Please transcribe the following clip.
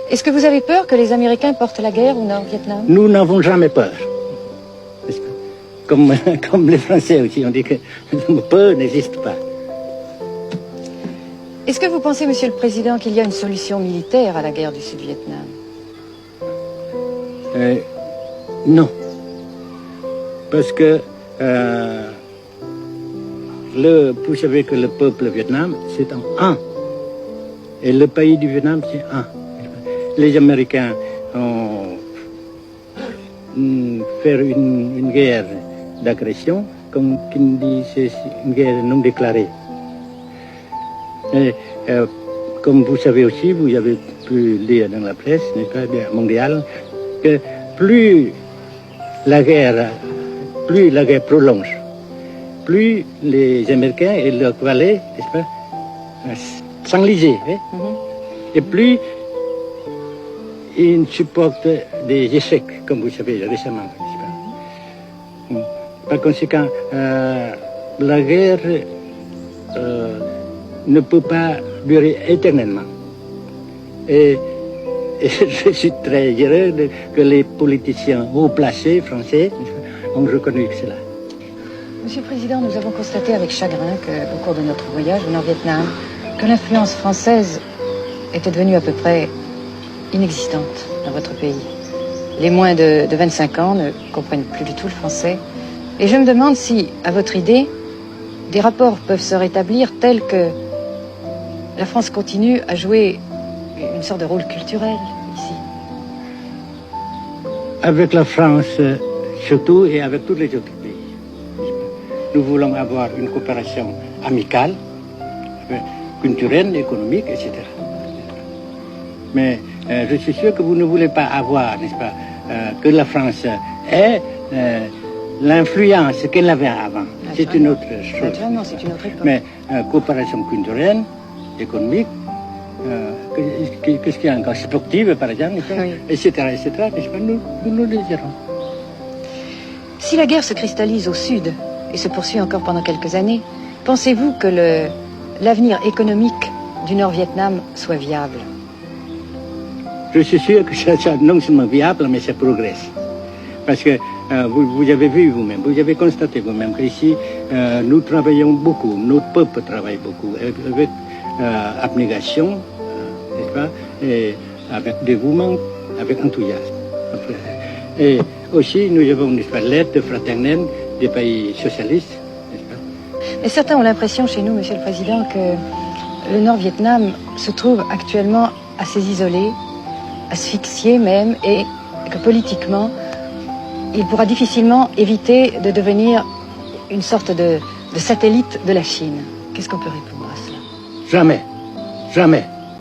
Est-ce que vous avez peur que les Américains portent la guerre au Nord-Vietnam? Nous n'avons jamais peur. Comme les Français aussi, on dit que peur n'existe pas. Est-ce que vous pensez, Monsieur le Président, qu'il y a une solution militaire à la guerre du Sud-Vietnam? Non. Parce que vous savez que le peuple vietnam, c'est un. Et le pays du Vietnam, c'est un. Les Américains ont fait une guerre d'agression, comme qui dit, c'est une guerre non déclarée. Et, comme vous savez aussi, vous avez pu lire dans la presse, n'est-ce pas, mondiale, que plus la guerre prolonge, plus les Américains et leurs valets, n'est-ce pas, s'enliser, hein? Et plus ils supportent des échecs, comme vous savez récemment, n'est-ce pas? Par conséquent, la guerre ne peut pas durer éternellement. Et je suis très heureux que les politiciens haut placés français ont reconnu cela. Monsieur le Président, nous avons constaté avec chagrin qu'au cours de notre voyage au Nord-Vietnam, que l'influence française était devenue à peu près inexistante dans votre pays. Les moins de 25 ans ne comprennent plus du tout le français. Et je me demande si, à votre idée, des rapports peuvent se rétablir tels que la France continue à jouer une sorte de rôle culturel ici. Avec la France surtout et avec tous les autres pays. Nous voulons avoir une coopération amicale, culturelle, économique, etc. Mais je suis sûr que vous ne voulez pas avoir, n'est-ce pas, que la France ait l'influence qu'elle avait avant. C'est une autre chose. Naturellement, c'est une autre époque. Mais coopération culturelle, économique, qu'est-ce qu'il y a encore, sportive par exemple, oui. etc., etc., nous le dirons. Si la guerre se cristallise au sud et se poursuit encore pendant quelques années, pensez-vous que l'avenir économique du Nord-Vietnam soit viable? Je suis sûr que ça non seulement viable, mais ça progresse. Parce que vous avez vu vous-même, vous avez constaté vous-même qu'ici, nous travaillons beaucoup, notre peuple travaille beaucoup, avec abnégation, n'est-ce pas, et avec dévouement, avec enthousiasme. Et aussi, nous avons, n'est-ce pas, l'aide fraternelle des pays socialistes, n'est-ce pas. Mais certains ont l'impression chez nous, Monsieur le Président, que le Nord-Vietnam se trouve actuellement assez isolé, asphyxié même, et que politiquement, il pourra difficilement éviter de devenir une sorte de satellite de la Chine. Qu'est-ce qu'on peut répondre à cela? Jamais, jamais.